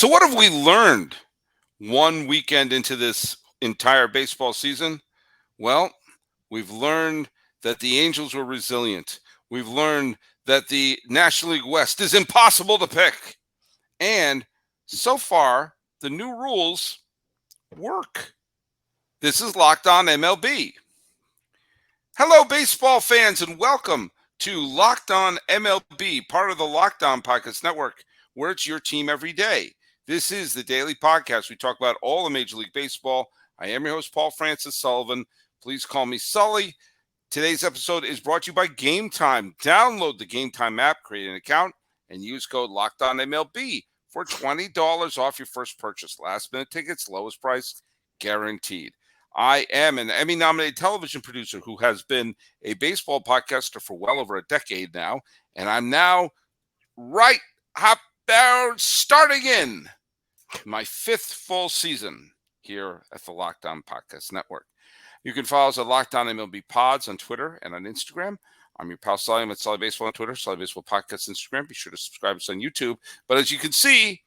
So what have we learned one weekend into this entire baseball season? Well, we've learned that the Angels were resilient. We've learned that the National League West is impossible to pick. And so far, the new rules work. This is Locked On MLB. Hello, baseball fans, and welcome to Locked On MLB, part of the Locked On Podcast Network, where it's your team every day. This is the daily podcast. We talk about all of Major League Baseball. I am your host, Paul Francis Sullivan. Please call me Sully. Today's episode is brought to you by Game Time. Download the Game Time app, create an account, and use code LOCKEDONMLB for $20 off your first purchase. Last-minute tickets, lowest price, guaranteed. I am an Emmy-nominated television producer who has been a baseball podcaster for well over a decade now, and I'm now starting in my fifth full season here at the Locked On Podcast Network. You can follow us at Locked On MLB Pods on Twitter and on Instagram. I'm your pal Sully. I'm at Sully Baseball on Twitter, Sully Baseball Podcast Instagram. Be sure to subscribe to us on YouTube. But as you can see,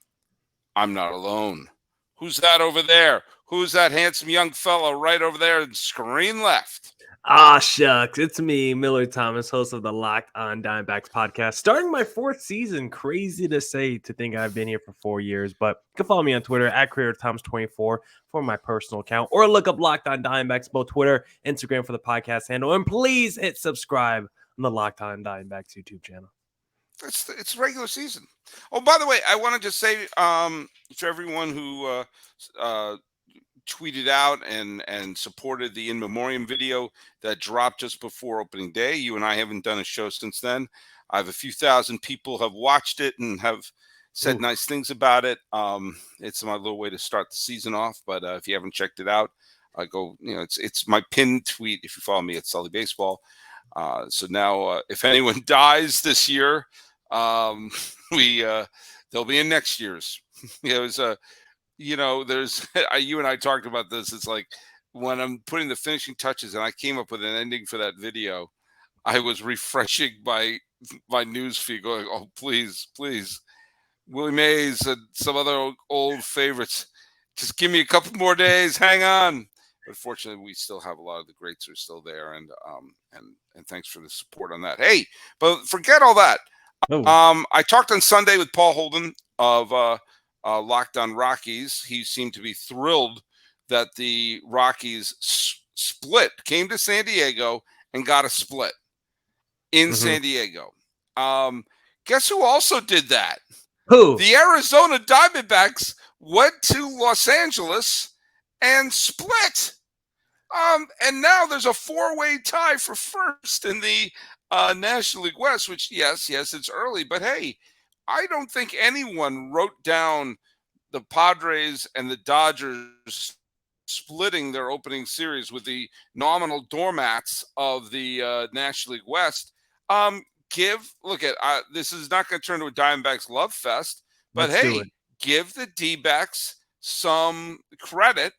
I'm not alone. Who's that over there? Who's that handsome young fellow right over there in screen left? Ah, shucks. It's me, Miller Thomas, host of the Locked On Diamondbacks podcast. Starting my fourth season. Crazy to say, to think I've been here for 4 years. But you can follow me on Twitter at CreatorThomas24 for my personal account. Or look up Locked On Diamondbacks, both Twitter, Instagram for the podcast handle. And please hit subscribe on the Locked On Diamondbacks YouTube channel. It's regular season. Oh, by the way, I want to just say to everyone who tweeted out and supported the In Memoriam video that dropped just before opening day. You and I haven't done a show since then. I have a few thousand people have watched it and have said nice things about it. It's my little way to start the season off. But if you haven't checked it out, it's my pinned tweet. If you follow me at Sully Baseball. So now, if anyone dies this year, they'll be in next year's. There's you and I talked about this. It's like when I'm putting the finishing touches and I came up with an ending for that video, I was refreshing my news feed going, oh, please, Willie Mays and some other old favorites. Just give me a couple more days. Hang on. But fortunately, we still have a lot of the greats who are still there. And thanks for the support on that. Hey, but forget all that. I talked on Sunday with Paul Holden of Locked On Rockies. He seemed to be thrilled that the Rockies came to San Diego and got a split in San Diego. Guess who also did that? Who? The Arizona Diamondbacks went to Los Angeles and split. And now there's a four-way tie for first in the National League West, which, yes, it's early. But, hey, I don't think anyone wrote down the Padres and the Dodgers splitting their opening series with the nominal doormats of the National League West. This is not going to turn to a Diamondbacks love fest, but give the Dbacks some credit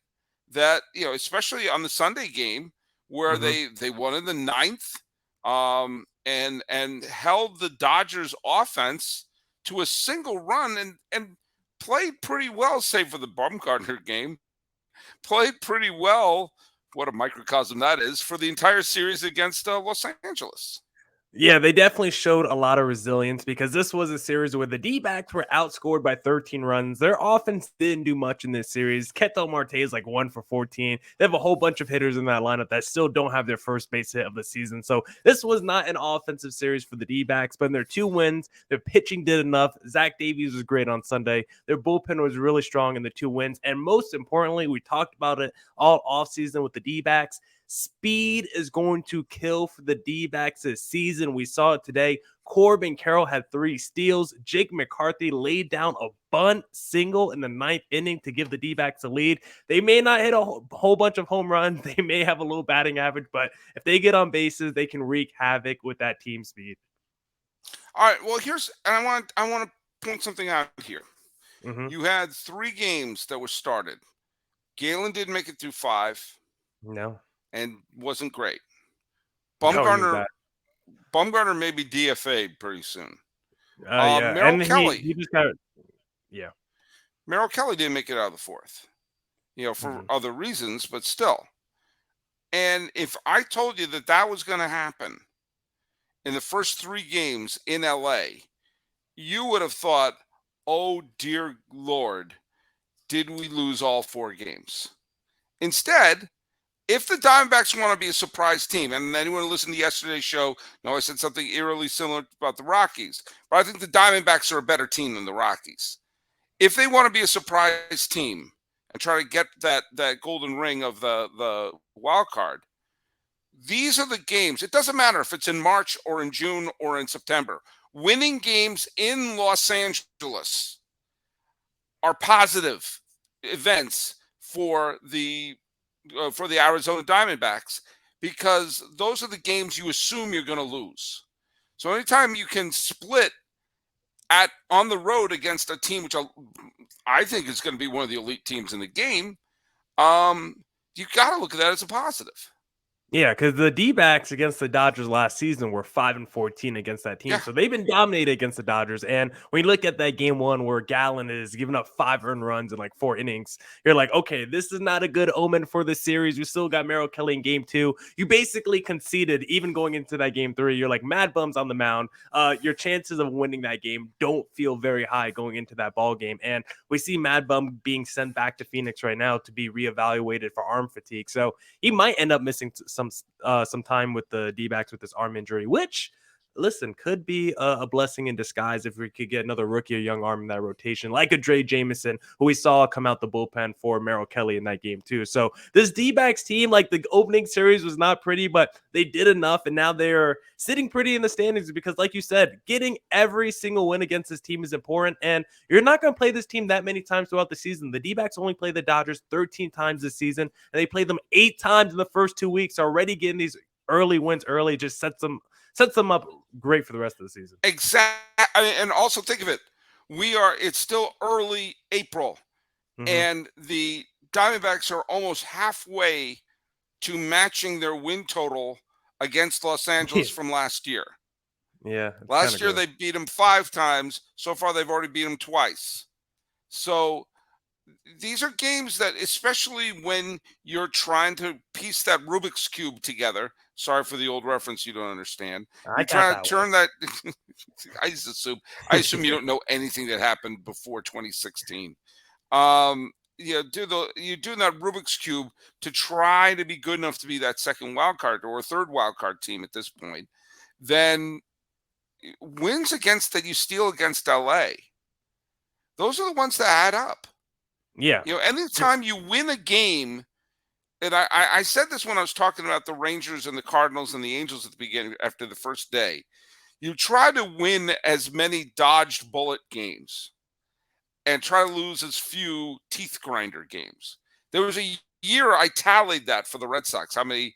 that, especially on the Sunday game where they won in the ninth and held the Dodgers offense to a single run and played pretty well, save for the Bumgarner game. Played pretty well, what a microcosm that is, for the entire series against Los Angeles. Yeah, they definitely showed a lot of resilience because this was a series where the D-backs were outscored by 13 runs. Their offense didn't do much in this series. Ketel Marte is like 1 for 14. They have a whole bunch of hitters in that lineup that still don't have their first base hit of the season. So this was not an offensive series for the D-backs, but in their 2 wins, their pitching did enough. Zach Davies was great on Sunday. Their bullpen was really strong in the 2 wins. And most importantly, we talked about it all offseason with the D-backs. Speed is going to kill for the D-backs this season. We saw it today. Corbin Carroll had 3 steals. Jake McCarthy laid down a bunt single in the 9th inning to give the D-backs a lead. They may not hit a whole bunch of home runs. They may have a low batting average, but if they get on bases, they can wreak havoc with that team speed. All right. Well, I want to point something out here. You had 3 games that were started. Galen didn't make it through 5. No. And wasn't great. Bumgarner may be DFA'd pretty soon. Yeah. Merrill And Kelly. he just got, yeah. Merrill Kelly didn't make it out of the fourth, for Mhm. other reasons, but still. And if I told you that that was going to happen in the first 3 games in LA, you would have thought, oh, dear Lord, did we lose all 4 games? Instead, if the Diamondbacks want to be a surprise team, and anyone who listened to yesterday's show, I said something eerily similar about the Rockies, but I think the Diamondbacks are a better team than the Rockies. If they want to be a surprise team and try to get that golden ring of the wild card, these are the games. It doesn't matter if it's in March or in June or in September. Winning games in Los Angeles are positive events for the Arizona Diamondbacks, because those are the games you assume you're going to lose. So anytime you can split on the road against a team which I think is going to be one of the elite teams in the game, you got to look at that as a positive. Yeah, because the D-backs against the Dodgers last season were 5-14 against that team. Yeah, So they've been dominated against the Dodgers. And when you look at that game one where Gallen is giving up 5 earned runs in like 4 innings, you're like, okay, this is not a good omen for the series. You still got Merrill Kelly in game 2. You basically conceded even going into that game 3. You're like, Mad Bum's on the mound. Your chances of winning that game don't feel very high going into that ball game. And we see Mad Bum being sent back to Phoenix right now to be reevaluated for arm fatigue. So he might end up missing some time with the D-backs with this arm injury, which, listen, could be a blessing in disguise if we could get another rookie or young arm in that rotation, like a Dre Jameson, who we saw come out the bullpen for Merrill Kelly in that game too. So this D-backs team, like the opening series was not pretty, but they did enough, and now they're sitting pretty in the standings because, like you said, getting every single win against this team is important, and you're not going to play this team that many times throughout the season. The D-backs only play the Dodgers 13 times this season, and they played them 8 times in the first 2 weeks. Already getting these early wins early just sets them up great for the rest of the season. exactly. And also think of it. It's still early April, Mm-hmm. and the Diamondbacks are almost halfway to matching their win total against Los Angeles from last year. Yeah, it's kind Last of year gross. they beat them 5 times. So far they've already beat them twice. So these are games that, especially when you're trying to piece that Rubik's Cube together. Sorry for the old reference you don't understand. I You're got trying to that turn that. I assume you don't know anything that happened before 2016. You're doing that Rubik's Cube to try to be good enough to be that second wild card or a third wild card team at this point. Then wins against that you steal against LA. Those are the ones that add up. Yeah. Anytime you win a game, and I said this when I was talking about the Rangers and the Cardinals and the Angels at the beginning after the first day, you try to win as many dodged bullet games and try to lose as few teeth grinder games. There was a year I tallied that for the Red Sox. How many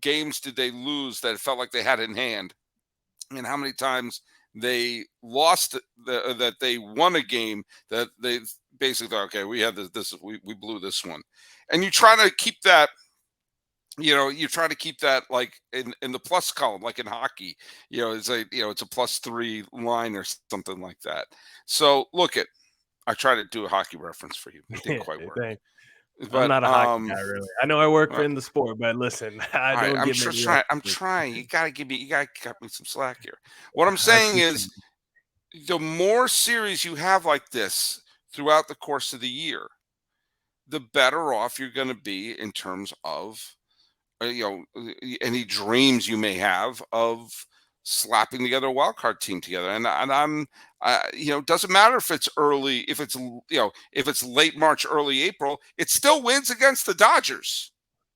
games did they lose that it felt like they had in hand, and how many times they lost that they won a game that they basically thought, okay, we had we blew this one. And you try to keep that, like in the plus column, like in hockey, it's a +3 line or something like that. So look I tried to do a hockey reference for you. It didn't quite work. Thanks. I'm But not a hockey guy, really. I know I work uh, in the sport, but listen, I all right, don't I'm give sure many trying. I'm references. trying. You gotta cut me some slack here. What I'm I saying appreciate is, it. the more series you have like this throughout the course of the year, the better off you're going to be in terms of any dreams you may have of slapping together a wild card team together. And I'm doesn't matter if it's early, if it's late March, early April, it still wins against the Dodgers.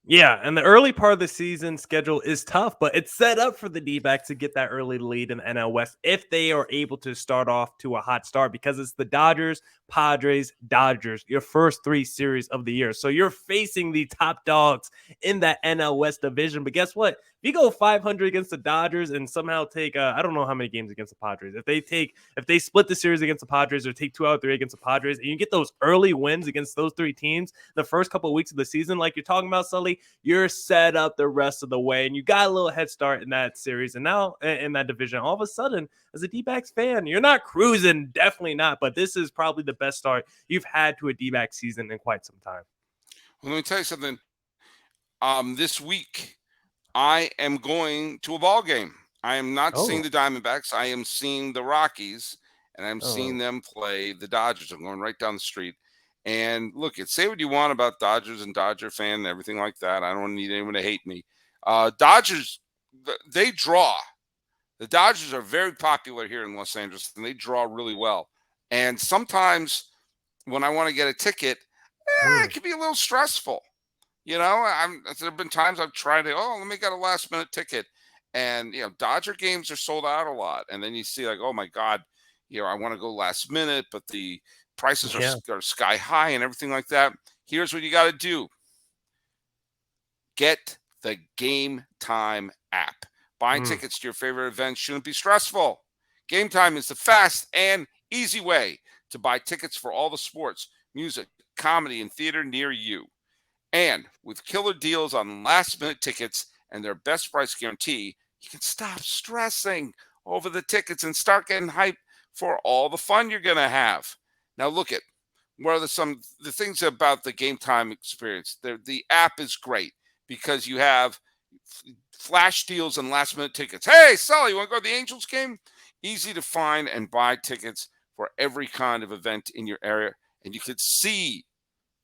Yeah, and the early part of the season schedule is tough, but it's set up for the D-backs to get that early lead in the NL West if they are able to start off to a hot start, because it's the Dodgers, Padres, Dodgers, your first 3 series of the year. So you're facing the top dogs in that NL West division. But guess what? If you go 500 against the Dodgers and somehow take, I don't know how many games against the Padres. If they split the series against the Padres or take 2 out of 3 against the Padres, and you get those early wins against those 3 teams the first couple of weeks of the season, like you're talking about, Sully, you're set up the rest of the way, and you got a little head start in that series. And now in that division, all of a sudden, as a D-backs fan, you're not cruising, definitely not. But this is probably the best start you've had to a D-backs season in quite some time. Well, let me tell you something. This week, I am going to a ball game. I am not seeing Oh, the Diamondbacks. I am seeing the Rockies, and I'm seeing oh, them play the Dodgers. I'm going right down the street. And look, say what you want about Dodgers and Dodger fan and everything like that. I don't need anyone to hate me. Dodgers, they draw. The Dodgers are very popular here in Los Angeles, and they draw really well. And sometimes when I want to get a ticket, it mm, can be a little stressful. There have been times I've tried to, let me get a last minute ticket. And, Dodger games are sold out a lot. And then you see, like, oh my God, I want to go last minute, but the prices yeah, are sky high and everything like that. Here's what you got to do: get the Game Time app. Buying mm, tickets to your favorite events shouldn't be stressful. Game Time is the fast and easy way to buy tickets for all the sports, music, comedy, and theater near you. And with killer deals on last minute tickets and their best price guarantee, you can stop stressing over the tickets and start getting hyped for all the fun you're going to have. Now, look at what are the things about the Game Time experience. The app is great because you have flash deals and last minute tickets. Hey, Sully, you want to go to the Angels game? Easy to find and buy tickets for every kind of event in your area. And you could see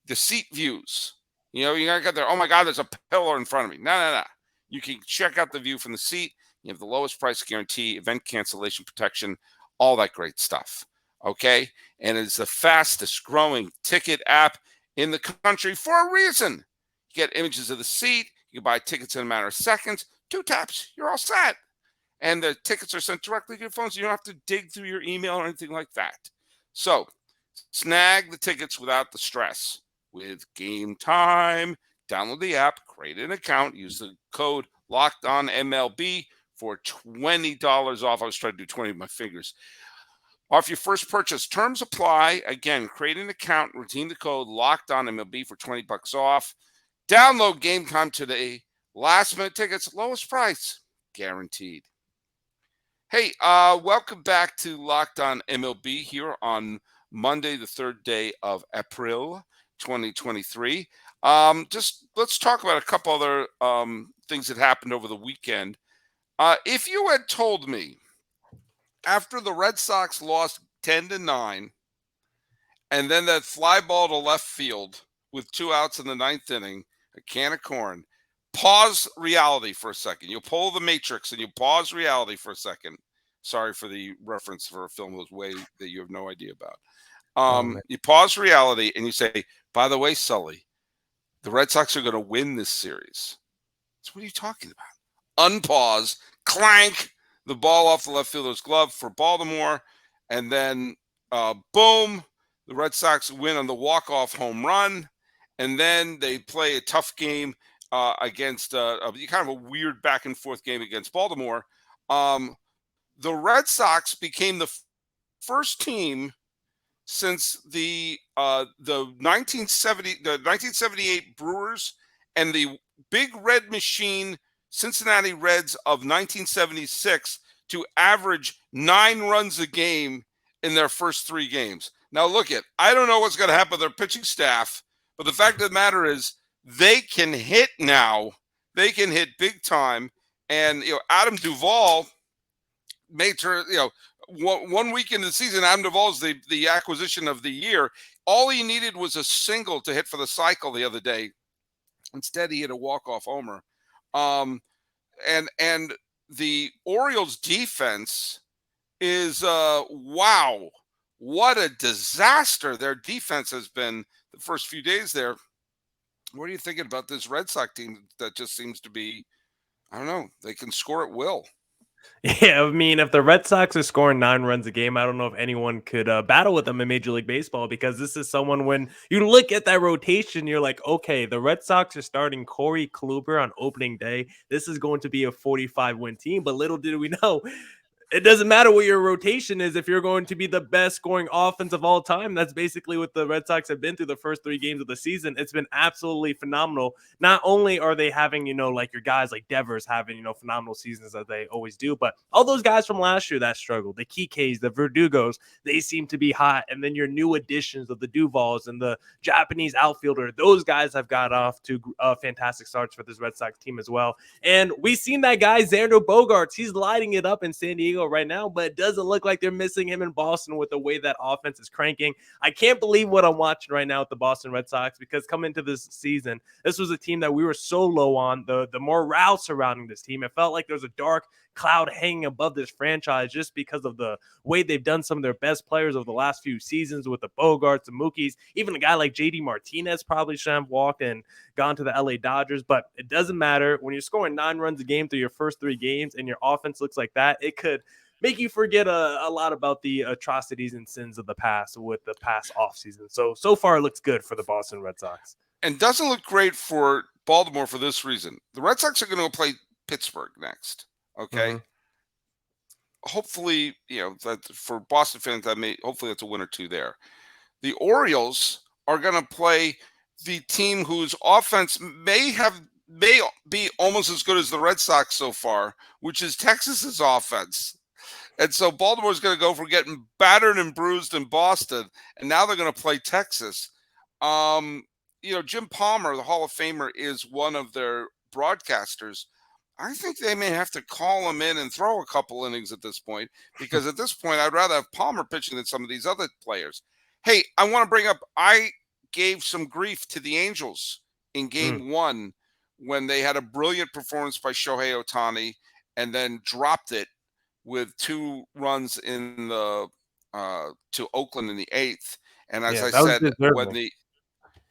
the seat views. You gotta get there. Oh my God, there's a pillar in front of me. No. You can check out the view from the seat. You have the lowest price guarantee, event cancellation protection, all that great stuff. Okay. And it's the fastest growing ticket app in the country for a reason. You get images of the seat. You can buy tickets in a matter of seconds. 2 taps, you're all set. And the tickets are sent directly to your phone, so you don't have to dig through your email or anything like that. So snag the tickets without the stress with Game Time. Download the app, create an account, use the code LOCKEDONMLB for $20 off. I was trying to do 20 with my fingers. Off your first purchase. Terms apply. Again, create an account, redeem the code LOCKEDONMLB for $20 off. Download Game Time today. Last minute tickets, lowest price, guaranteed. Hey, welcome back to Locked On MLB here on Monday, the 3rd day of April 2023. Just let's talk about a couple other things that happened over the weekend. If you had told me after the Red Sox lost 10-9, and then that fly ball to left field with 2 outs in the 9th inning, a can of corn, pause reality for a second. You'll pull the Matrix and you pause reality for a second. Sorry for the reference for a film that was way that you have no idea about. oh man, You pause reality and you say, by the way, Sully, the Red Sox are going to win this series. So what are you talking about? Unpause, clank, the ball off the left fielder's glove for Baltimore, and then boom, the Red Sox win on the walk-off home run, and then they play a tough game against kind of a weird back-and-forth game against Baltimore. The Red Sox became the first team since the 1978 Brewers and the Big Red Machine Cincinnati Reds of 1976 to average 9 runs a game in their first 3 games. Now I don't know what's going to happen with their pitching staff, but the fact of the matter is they can hit now. They can hit big time. And Adam Duvall made sure, one week into the season, Adam Duvall is the acquisition of the year. All he needed was a single to hit for the cycle the other day. Instead, he hit a walk-off homer. And the Orioles defense is wow, what a disaster their defense has been the first few days there. What are you thinking about this Red Sox team that just seems to be, I don't know, they can score at will? Yeah, I mean, if the Red Sox are scoring 9 runs a game, I don't know if anyone could battle with them in Major League Baseball, because this is someone, when you look at that rotation, you're like, okay, the Red Sox are starting Corey Kluber on opening day. This is going to be a 45-win team. But little did we know, it doesn't matter what your rotation is if you're going to be the best scoring offense of all time. That's basically what the Red Sox have been through the first 3 games of the season. It's been absolutely phenomenal. Not only are they having, like your guys like Devers having, phenomenal seasons as they always do, but all those guys from last year that struggled, the Kikes, the Verdugos, they seem to be hot. And then your new additions of the Duvals and the Japanese outfielder, those guys have got off to fantastic starts for this Red Sox team as well. And we've seen that guy, Xander Bogaerts. He's lighting it up in San Diego right now, but it doesn't look like they're missing him in Boston with the way that offense is cranking. I can't believe what I'm watching right now with the Boston Red Sox, because coming into this season, this was a team that we were so low on. The morale surrounding this team, it felt like there was a dark cloud hanging above this franchise just because of the way they've done some of their best players over the last few seasons with the Bogarts, the Mookies. Even a guy like JD Martinez probably should have walked and gone to the LA Dodgers, but it doesn't matter. When you're scoring 9 runs a game through your first 3 games and your offense looks like that, it could make you forget a lot about the atrocities and sins of the past with the past offseason. So far, it looks good for the Boston Red Sox. And doesn't look great for Baltimore for this reason. The Red Sox are going to play Pittsburgh next. Okay. Mm-hmm. Hopefully, that for Boston fans, hopefully that's a win or two there. The Orioles are going to play the team whose offense may be almost as good as the Red Sox so far, which is Texas's offense. And so Baltimore's going to go from getting battered and bruised in Boston, and now they're going to play Texas. Jim Palmer, the Hall of Famer, is one of their broadcasters. I think they may have to call him in and throw a couple innings at this point, because at this point, I'd rather have Palmer pitching than some of these other players. Hey, I want to bring up, I gave some grief to the Angels in game 1 when they had a brilliant performance by Shohei Ohtani and then dropped it with 2 runs in the to Oakland in the 8th. And as I that was said, deserving.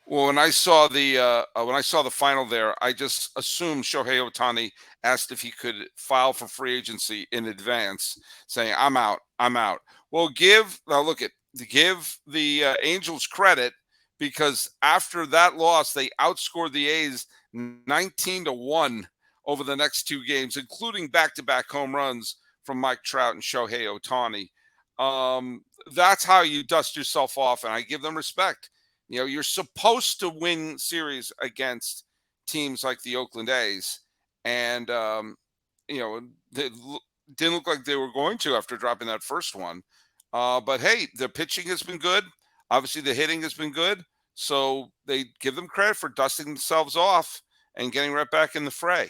when I saw the final there, I just assumed Shohei Ohtani asked if he could file for free agency in advance, saying, "I'm out, I'm out." Well, give the Angels credit, because after that loss, they outscored the A's 19-1 over the next 2 games, including back-to-back home runs from Mike Trout and Shohei Ohtani. That's how you dust yourself off, and I give them respect. You're supposed to win series against teams like the Oakland A's, and they didn't look like they were going to after dropping that first one. But hey, the pitching has been good. Obviously, the hitting has been good. So they give them credit for dusting themselves off and getting right back in the fray.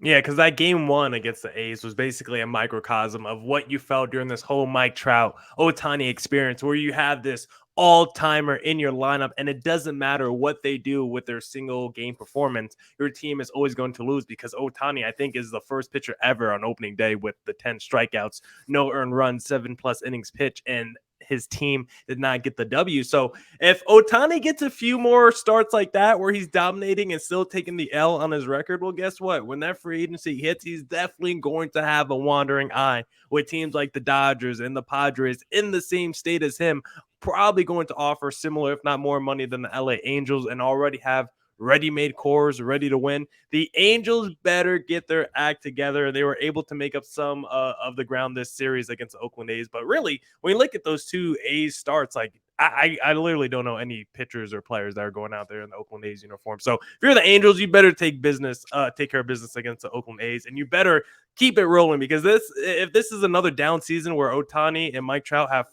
Yeah, because that game 1 against the A's was basically a microcosm of what you felt during this whole Mike Trout, Ohtani experience, where you have this all-timer in your lineup, and it doesn't matter what they do with their single game performance, your team is always going to lose, because Ohtani, I think, is the first pitcher ever on opening day with the 10 strikeouts, no earned runs, 7+ innings pitched, and his team did not get the W. So if Ohtani gets a few more starts like that where he's dominating and still taking the L on his record, well, guess what? When that free agency hits, he's definitely going to have a wandering eye with teams like the Dodgers and the Padres in the same state as him, probably going to offer similar, if not more money than the LA Angels, and already have ready-made cores ready to win. The Angels better get their act together. They were able to make up some of the ground this series against the Oakland A's, but really, when you look at those 2 A's starts, like I literally don't know any pitchers or players that are going out there in the Oakland A's uniform. So if you're the Angels, you better take care of business against the Oakland A's, and you better keep it rolling, because if this is another down season where Ohtani and Mike Trout have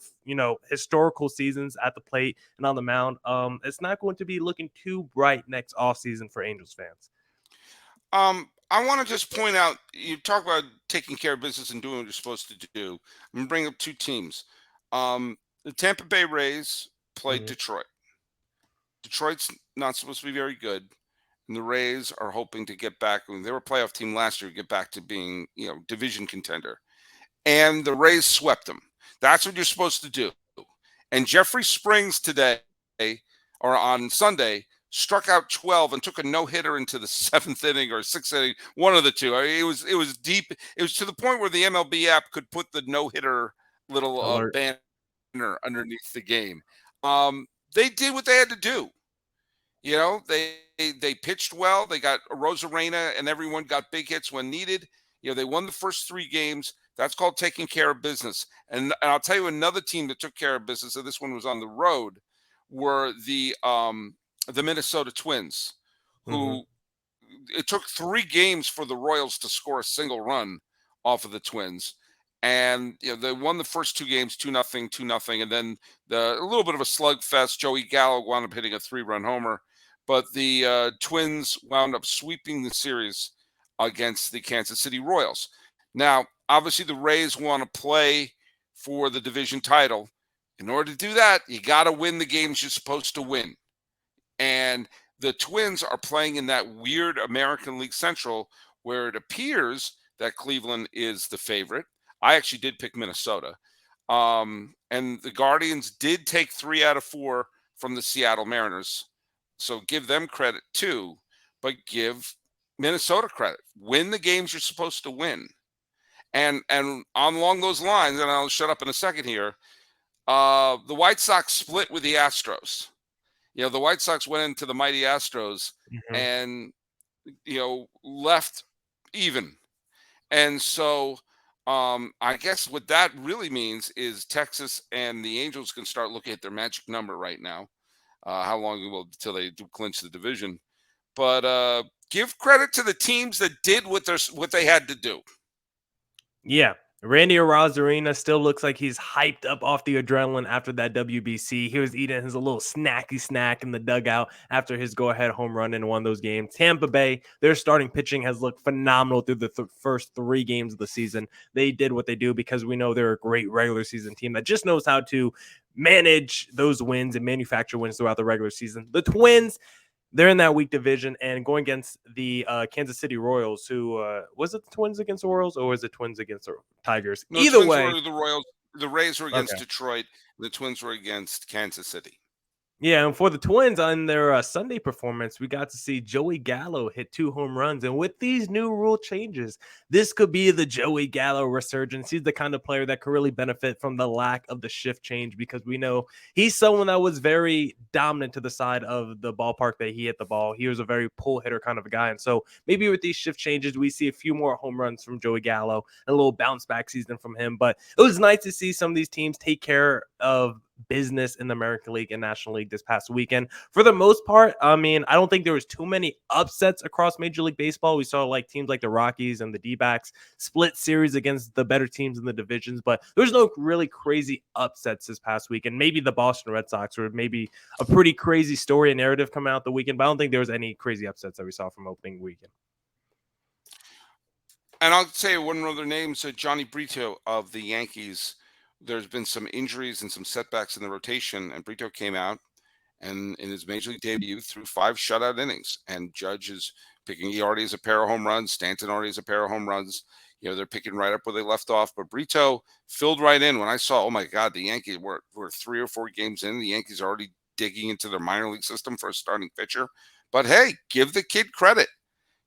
historical seasons at the plate and on the mound, it's not going to be looking too bright next offseason for Angels fans. I want to just point out, you talk about taking care of business and doing what you're supposed to do. I'm going to bring up 2 teams. The Tampa Bay Rays played Detroit. Detroit's not supposed to be very good, and the Rays are hoping to get back. I mean, they were a playoff team last year, get back to being, division contender. And the Rays swept them. That's what you're supposed to do. And Jeffrey Springs today, or on Sunday, struck out 12 and took a no-hitter into the 7th inning or 6th inning, one of the two. I mean, it was deep. It was to the point where the MLB app could put the no-hitter little Alert. banner underneath the game. They did what they had to do. They pitched well. They got Rosarena, and everyone got big hits when needed. They won the first 3 games. That's called taking care of business. And I'll tell you another team that took care of business, and this one was on the road, were the Minnesota Twins, Mm-hmm. who it took 3 games for the Royals to score a single run off of the Twins. And they won the first 2 games 2-0, 2-0, and then a little bit of a slugfest. Joey Gallo wound up hitting a 3-run homer, but the Twins wound up sweeping the series against the Kansas City Royals. Now, obviously, the Rays want to play for the division title. In order to do that, you got to win the games you're supposed to win. And the Twins are playing in that weird American League Central where it appears that Cleveland is the favorite. I actually did pick Minnesota. And the Guardians did take 3 out of 4 from the Seattle Mariners. So give them credit too, but give Minnesota credit. Win the games you're supposed to win. And along those lines, and I'll shut up in a second here, the White Sox split with the Astros. The White Sox went into the mighty Astros Mm-hmm. and, left even. And so I guess what that really means is Texas and the Angels can start looking at their magic number right now. How long will until they do clinch the division? But give credit to the teams that did what they had to do. Yeah. Randy Arozarena still looks like he's hyped up off the adrenaline after that WBC. He was eating his little snacky snack in the dugout after his go-ahead home run in one of those games. Tampa Bay, their starting pitching has looked phenomenal through the first 3 games of the season. They did what they do because we know they're a great regular season team that just knows how to manage those wins and manufacture wins throughout the regular season. The Twins, they're in that weak division and going against the Kansas City Royals, who was it the Twins against the Royals or was it Twins against the Tigers? No, Either Twins way. were the Royals. The Rays were against Okay. Detroit. The Twins were against Kansas City. Yeah, and for the Twins on their Sunday performance, we got to see Joey Gallo hit 2 home runs. And with these new rule changes, this could be the Joey Gallo resurgence. He's the kind of player that could really benefit from the lack of the shift change because we know he's someone that was very dominant to the side of the ballpark that he hit the ball. He was a very pull hitter kind of a guy. And so maybe with these shift changes, we see a few more home runs from Joey Gallo and a little bounce back season from him. But it was nice to see some of these teams take care of business in the American League and National League this past weekend. For the most part, I mean, I don't think there was too many upsets across Major League Baseball. We saw like teams like the Rockies and the Dbacks split series against the better teams in the divisions, but there's no really crazy upsets this past weekend. Maybe the Boston Red Sox or maybe a pretty crazy story and narrative coming out the weekend, but I don't think there was any crazy upsets that we saw from opening weekend. And I'll say one other name, Johnny Brito of the Yankees. There's been some injuries and some setbacks in the rotation, and Brito came out and in his major league debut threw 5 shutout innings. And Judge is picking. He already has a pair of home runs. Stanton already has a pair of home runs. They're picking right up where they left off. But Brito filled right in when I saw, oh my God, the Yankees were 3 or 4 games in. The Yankees are already digging into their minor league system for a starting pitcher. But hey, give the kid credit.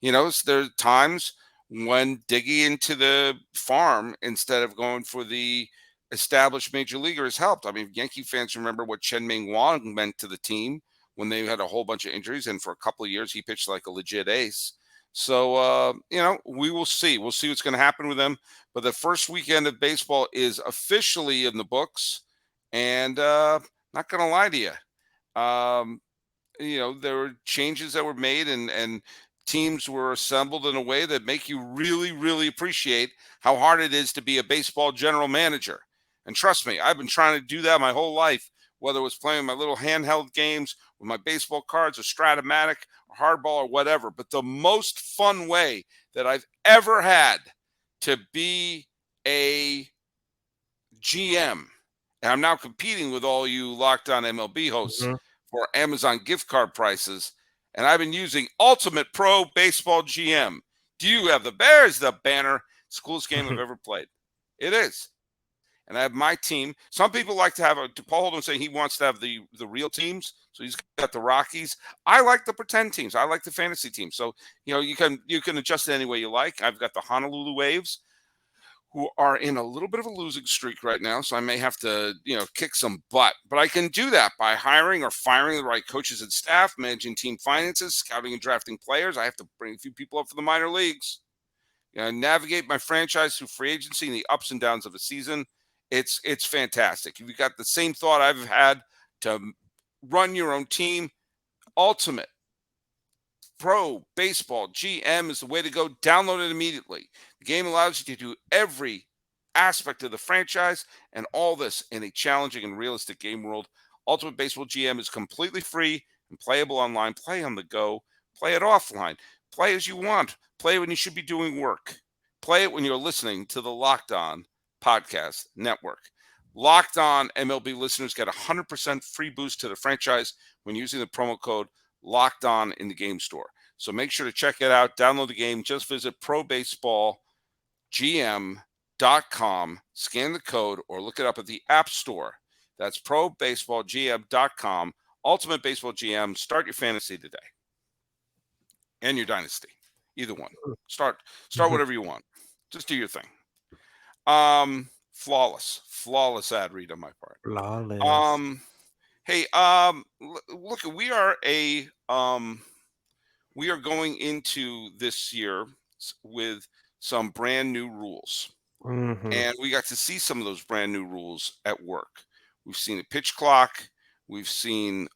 There are times when digging into the farm instead of going for the established major leaguer has helped. I mean, Yankee fans remember what Chen-Ming Wang meant to the team when they had a whole bunch of injuries, and for a couple of years he pitched like a legit ace. So we will see. We'll see what's going to happen with them. But the first weekend of baseball is officially in the books, and not going to lie to you. There were changes that were made, and teams were assembled in a way that make you really, really appreciate how hard it is to be a baseball general manager. And trust me, I've been trying to do that my whole life, whether it was playing my little handheld games with my baseball cards or Stratomatic or hardball or whatever. But the most fun way that I've ever had to be a GM, and I'm now competing with all you Locked On MLB hosts for Amazon gift card prices, and I've been using Ultimate Pro Baseball GM. Do you have the Bears? The banner. It's the coolest game I've ever played. It is. and I have my team. Some people like to have Paul Holden saying he wants to have the real teams, so he's got the Rockies. I like the pretend teams. I like the fantasy teams. So you can adjust it any way you like. I've got the Honolulu Waves, who are in a little bit of a losing streak right now, so I may have to kick some butt. But I can do that by hiring or firing the right coaches and staff, managing team finances, scouting and drafting players. I have to bring a few people up for the minor leagues. Navigate my franchise through free agency and the ups and downs of a season. It's fantastic. If you've got the same thought I've had to run your own team, Ultimate Pro Baseball GM is the way to go. Download it immediately. The game allows you to do every aspect of the franchise, and all this in a challenging and realistic game world. Ultimate Baseball GM is completely free and playable online. Play on the go. Play it offline. Play as you want. Play when you should be doing work. Play it when you're listening to the Locked On Podcast Network. Locked On MLB listeners get 100% free boost to the franchise when using the promo code Locked On in the game store. So make sure to check it out. Download the game. Just visit probaseballgm.com, scan the code, or look it up at the App Store. That's probaseballgm.com. Ultimate Baseball GM. Start your fantasy today. And your dynasty. Either one. Start whatever you want. Just do your thing. Flawless ad read on my part. Flawless. Hey, look, we are going into this year with some brand new rules. And we got to see some of those brand new rules at work. We've seen a pitch clock. We've seen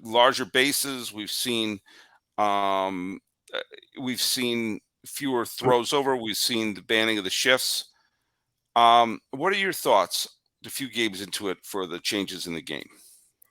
larger bases. We've seen fewer throws over. We've seen the banning of the shifts. What are your thoughts a few games into it for the changes in the game?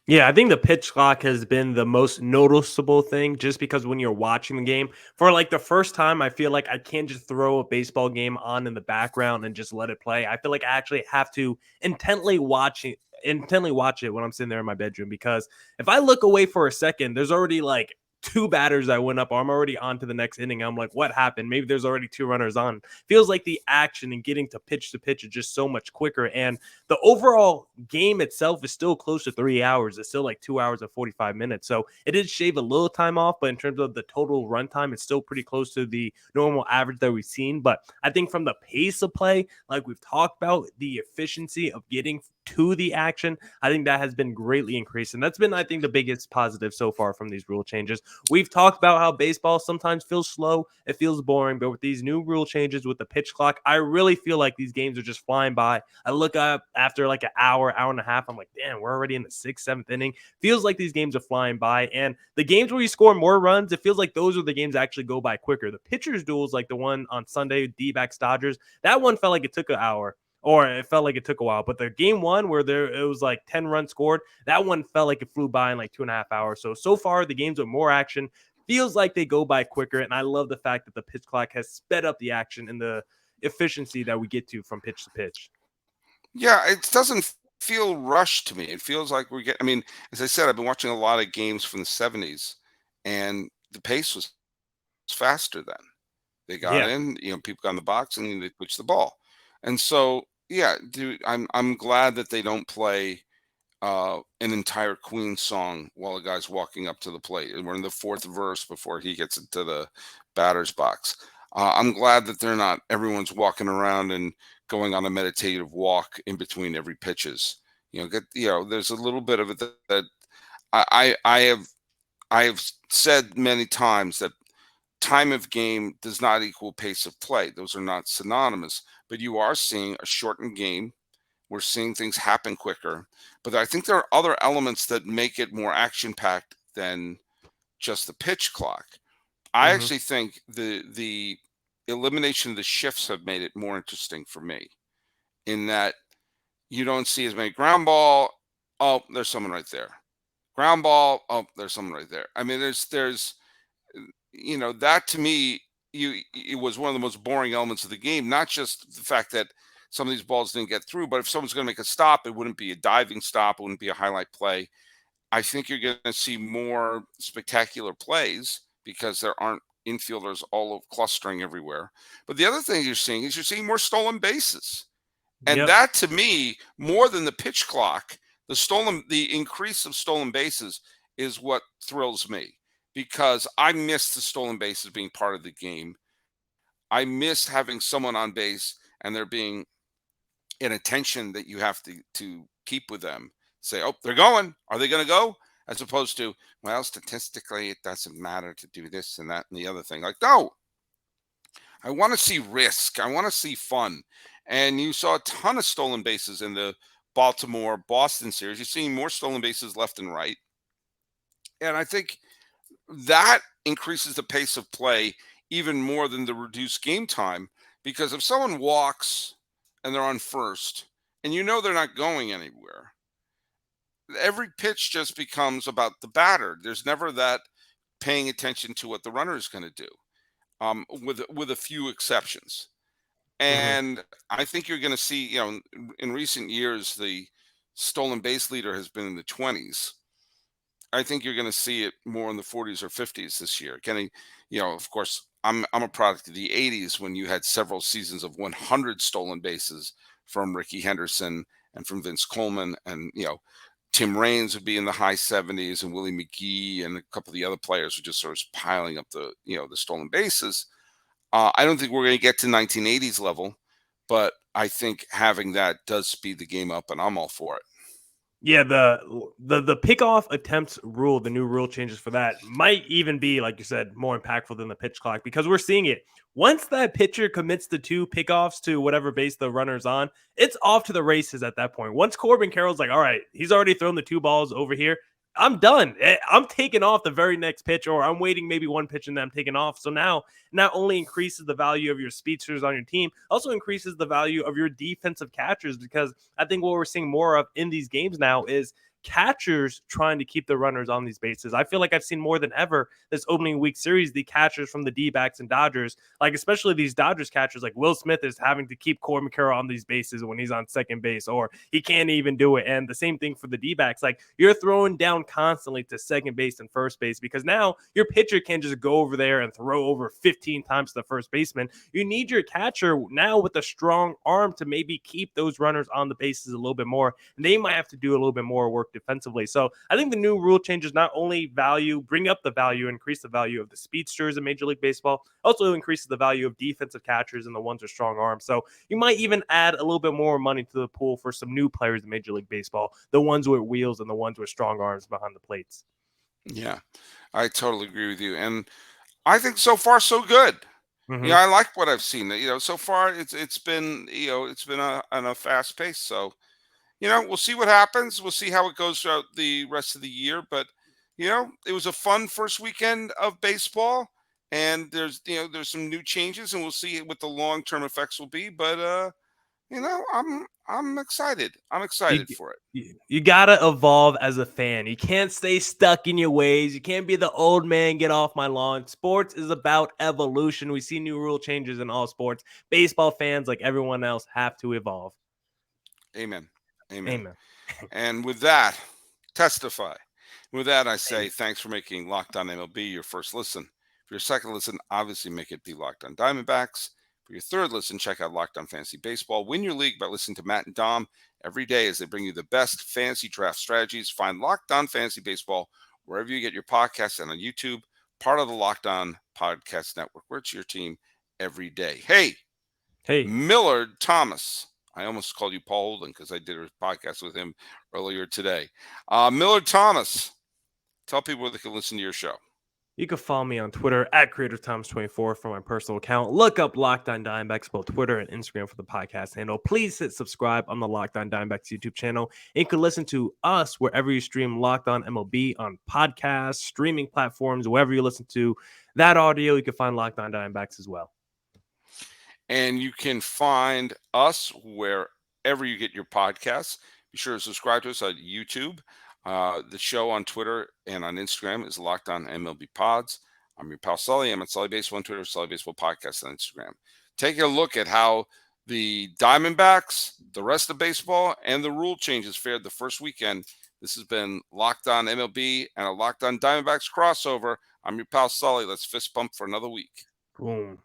Yeah, I think the pitch clock has been the most noticeable thing just because when you're watching the game, for like the first time, I feel like I can't just throw a baseball game on in the background and just let it play. I feel like I actually have to intently watch it when I'm sitting there in my bedroom, because if I look away for a second, there's already like two batters that went up. I'm already on to the next inning. I'm like, what happened? Maybe there's already two runners on. Feels like the action and getting to pitch is just so much quicker. And the overall game itself is still close to 3 hours. It's still like 2 hours and 45 minutes. So it did shave a little time off, but in terms of the total runtime, it's still pretty close to the normal average that we've seen. But I think from the pace of play, like we've talked about, the efficiency of getting to the action, I think that has been greatly increased. And that's been, I think, the biggest positive so far from these rule changes. We've talked about how baseball sometimes feels slow, it feels boring, but with these new rule changes with the pitch clock, I really feel like these games are just flying by. I look up after like an hour and a half, I'm like, damn, we're already in the 6th, 7th inning. Feels like these games are flying by. And the games where you score more runs, it feels like those are the games that actually go by quicker. The pitchers duels, like the one on Sunday, Dbacks Dodgers, that one felt like it took an hour. Or it felt like it took a while. But the game one where it was like 10 runs scored, that one felt like it flew by in like 2.5 hours. So far, the games with more action feels like they go by quicker. And I love the fact that the pitch clock has sped up the action and the efficiency that we get to from pitch to pitch. Yeah, it doesn't feel rushed to me. It feels like as I said, I've been watching a lot of games from the 70s, and the pace was faster then. They got Yeah. in, people got in the box and they pitched the ball. And so, yeah, dude, I'm glad that they don't play an entire Queen song while a guy's walking up to the plate. And we're in the 4th verse before he gets into the batter's box. I'm glad that everyone's walking around and going on a meditative walk in between every pitches. There's a little bit of it that I have said many times that time of game does not equal pace of play. Those are not synonymous, but you are seeing a shortened game. We're seeing things happen quicker, but I think there are other elements that make it more action-packed than just the pitch clock. I actually think the elimination of the shifts have made it more interesting for me, in that you don't see as many ground ball. Oh, there's someone right there. Ground ball. Oh, there's someone right there. I mean, there's that to me, it was one of the most boring elements of the game. Not just the fact that some of these balls didn't get through, but if someone's going to make a stop, it wouldn't be a diving stop. It wouldn't be a highlight play. I think you're going to see more spectacular plays because there aren't infielders all clustering everywhere. But the other thing you're seeing more stolen bases. And Yep. that, to me, more than the pitch clock, the increase of stolen bases is what thrills me, because I miss the stolen bases being part of the game. I miss having someone on base and there being an attention that you have to keep with them. Say, oh, they're going. Are they going to go? As opposed to, well, statistically, it doesn't matter to do this and that and the other thing. Like, no, I want to see risk. I want to see fun. And you saw a ton of stolen bases in the Baltimore Boston series. You're seeing more stolen bases left and right. And I think that increases the pace of play even more than the reduced game time. Because if someone walks and they're on first and you know they're not going anywhere, every pitch just becomes about the batter. There's never that paying attention to what the runner is going to do, with a few exceptions. Hmm. And I think you're going to see, in recent years, the stolen base leader has been in the 20s. I think you're going to see it more in the 40s or 50s this year. Getting, of course, I'm a product of the 80s when you had several seasons of 100 stolen bases from Ricky Henderson and from Vince Coleman, and Tim Raines would be in the high 70s, and Willie McGee and a couple of the other players were just sort of piling up the stolen bases. I don't think we're going to get to 1980s level, but I think having that does speed the game up, and I'm all for it. Yeah, the pickoff attempts rule, the new rule changes for that might even be, like you said, more impactful than the pitch clock, because we're seeing it. Once that pitcher commits the 2 pickoffs to whatever base the runner's on, it's off to the races at that point. Once Corbin Carroll's like, all right, he's already thrown the 2 balls over here. I'm done. I'm taking off the very next pitch, or I'm waiting maybe one pitch and then I'm taking off. So now, not only increases the value of your speedsters on your team, also increases the value of your defensive catchers, because I think what we're seeing more of in these games now is catchers trying to keep the runners on these bases. I feel like I've seen more than ever this opening week series, the catchers from the Dbacks and Dodgers, like especially these Dodgers catchers, like Will Smith is having to keep Corbin Carroll on these bases when he's on second base, or he can't even do it. And the same thing for the Dbacks. Like, you're throwing down constantly to second base and first base, because now your pitcher can just go over there and throw over 15 times to the first baseman. You need your catcher now with a strong arm to maybe keep those runners on the bases a little bit more. And they might have to do a little bit more work defensively. So I think the new rule changes not only bring up the value, increase the value of the speedsters in Major League Baseball, also increases the value of defensive catchers and the ones with strong arms. So you might even add a little bit more money to the pool for some new players in Major League Baseball, the ones with wheels and the ones with strong arms behind the plates. Yeah, I totally agree with you. And I think so far so good. Mm-hmm. I like what I've seen. So far it's been on a fast pace. So we'll see what happens. We'll see how it goes throughout the rest of the year. But it was a fun first weekend of baseball, and there's some new changes, and we'll see what the long term effects will be. But I'm excited. I'm You, excited for it. you gotta evolve as a fan. You can't stay stuck in your ways. You can't be the old man, get off my lawn. Sports is about evolution. We see new rule changes in all sports. Baseball fans, like everyone else, have to evolve. Amen. Amen. Amen. And with that, testify. With that, I say Amen. thanks for making Locked On MLB your first listen. For your second listen, obviously make it be Locked On Diamondbacks. For your third listen, check out Locked On Fantasy Baseball. Win your league by listening to Matt and Dom every day as they bring you the best fantasy draft strategies. Find Locked On Fantasy Baseball wherever you get your podcasts and on YouTube, part of the Locked On Podcast Network, where it's your team every day. Hey, Hey, Millard Thomas. I almost called you Paul Holden because I did a podcast with him earlier today. Millard Thomas, tell people where they can listen to your show. you can follow me on Twitter at CreatorThomas24 for my personal account. Look up Locked On Diamondbacks, both Twitter and Instagram, for the podcast handle. Please hit subscribe on the Locked On Diamondbacks YouTube channel. And you can listen to us wherever you stream Locked On MLB, on podcasts, streaming platforms, wherever you listen to that audio. You can find Locked On Diamondbacks as well. And you can find us wherever you get your podcasts. Be sure to subscribe to us on YouTube. The show on Twitter and on Instagram is Locked On MLB Pods. I'm your pal Sully. I'm at Sully Baseball on Twitter, Sully Baseball Podcast on Instagram. Take a look at how the Diamondbacks, the rest of baseball, and the rule changes fared the first weekend. This has been Locked On MLB and a Locked On Diamondbacks crossover. I'm your pal Sully. Let's fist bump for another week. Boom.